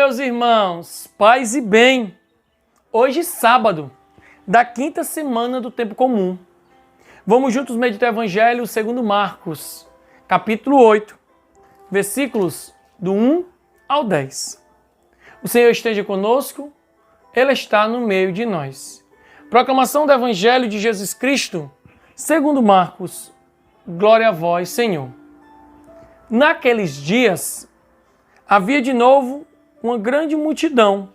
meus irmãos, paz e bem. Hoje, sábado, da quinta semana do tempo comum. Vamos juntos meditar o Evangelho segundo Marcos, capítulo 8, versículos do 1 ao 10. O Senhor esteja conosco, Ele está no meio de nós. Proclamação do Evangelho de Jesus Cristo, segundo Marcos. Glória a vós, Senhor. Naqueles dias, havia de novo uma grande multidão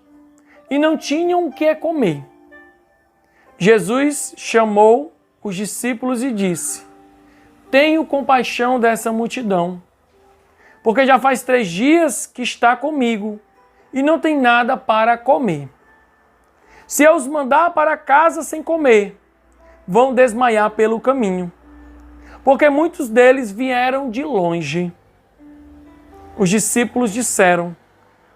e não tinham o que comer. Jesus chamou os discípulos e disse: Tenho compaixão dessa multidão, porque já faz 3 dias que está comigo e não tem nada para comer. Se eu os mandar para casa sem comer, vão desmaiar pelo caminho, porque muitos deles vieram de longe. Os discípulos disseram: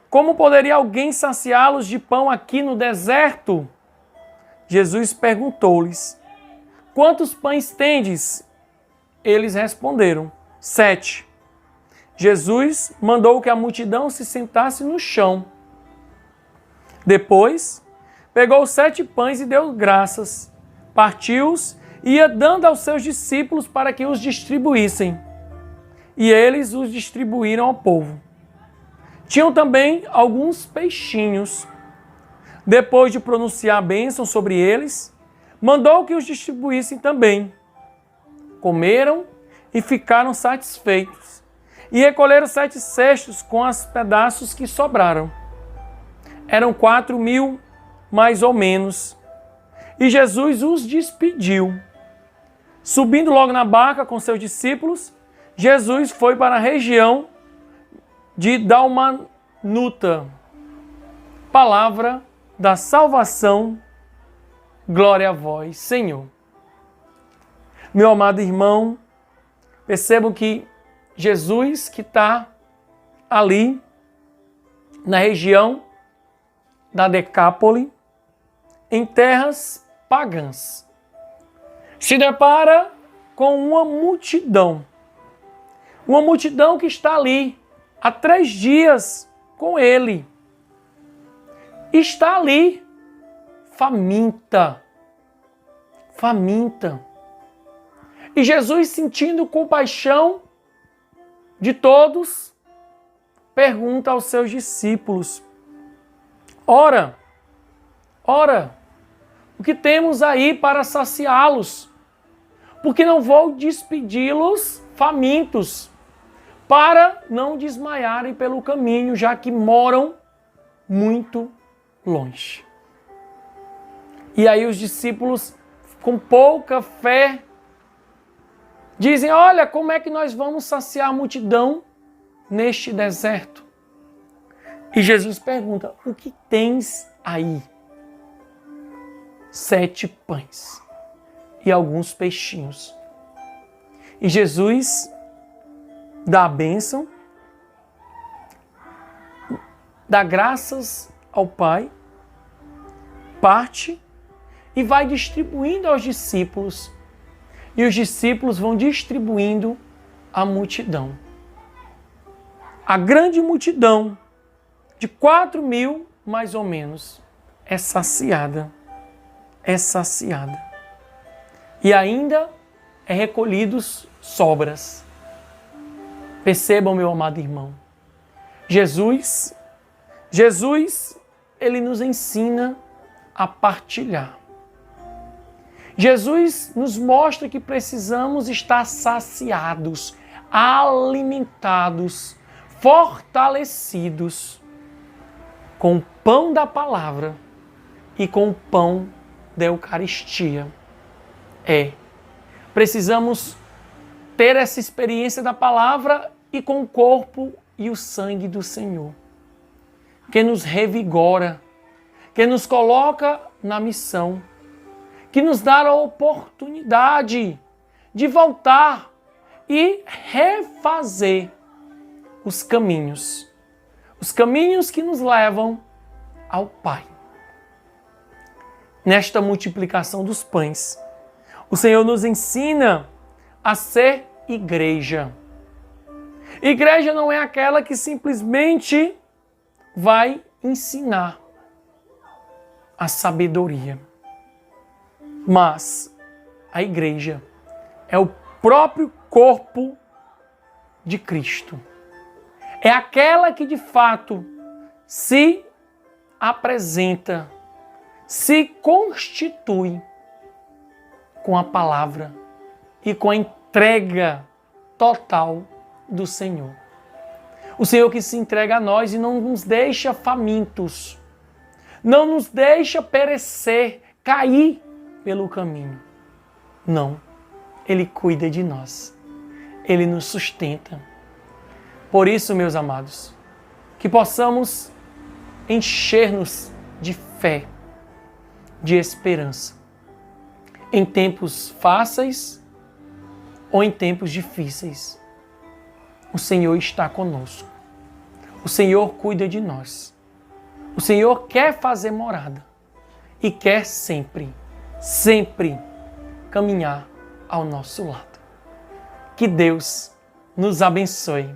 Como poderia alguém saciá-los de pão aqui no deserto? Jesus perguntou-lhes: Quantos pães tendes? Eles responderam: 7. Jesus mandou que a multidão se sentasse no chão. Depois, pegou os 7 pães e deu graças, partiu-os e ia dando aos seus discípulos para que os distribuíssem. E eles os distribuíram ao povo. Tinham também alguns peixinhos. Depois de pronunciar a bênção sobre eles, mandou que os distribuíssem também. Comeram e ficaram satisfeitos. E recolheram 7 cestos com os pedaços que sobraram. Eram 4.000, mais ou menos. E Jesus os despediu. Subindo logo na barca com seus discípulos, Jesus foi para a região de Dalmanuta. Palavra da salvação, glória a vós, Senhor. Meu amado irmão, percebam que Jesus, que está ali na região da Decápole, em terras pagãs, se depara com uma multidão que está ali há 3 dias com ele. Está ali faminta. E Jesus, sentindo compaixão de todos, pergunta aos seus discípulos: Ora, o que temos aí para saciá-los? Porque não vou despedi-los famintos, para não desmaiarem pelo caminho, já que moram muito longe. E aí os discípulos, com pouca fé, dizem: olha, como é que nós vamos saciar a multidão neste deserto? E Jesus pergunta: o que tens aí? 7 pães e alguns peixinhos. E Jesus dá a bênção, dá graças ao Pai, parte e vai distribuindo aos discípulos. E os discípulos vão distribuindo à multidão. A grande multidão de 4.000, mais ou menos, é saciada. E ainda é recolhidos sobras. Percebam, meu amado irmão, Jesus, ele nos ensina a partilhar. Jesus nos mostra que precisamos estar saciados, alimentados, fortalecidos com o pão da palavra e com o pão da Eucaristia. Precisamos ter essa experiência da palavra e com o corpo e o sangue do Senhor, que nos revigora, que nos coloca na missão, que nos dá a oportunidade de voltar e refazer os caminhos que nos levam ao Pai. Nesta multiplicação dos pães, o Senhor nos ensina a ser igreja. Igreja não é aquela que simplesmente vai ensinar a sabedoria. Mas a igreja é o próprio corpo de Cristo. É aquela que de fato se apresenta, se constitui com a palavra e com a entrega total do Senhor. O Senhor que se entrega a nós e não nos deixa famintos, não nos deixa perecer, cair pelo caminho. Não, Ele cuida de nós, Ele nos sustenta. Por isso, meus amados, que possamos encher-nos de fé, de esperança, em tempos fáceis ou em tempos difíceis. O Senhor está conosco. O Senhor cuida de nós. O Senhor quer fazer morada e quer sempre, sempre caminhar ao nosso lado. Que Deus nos abençoe.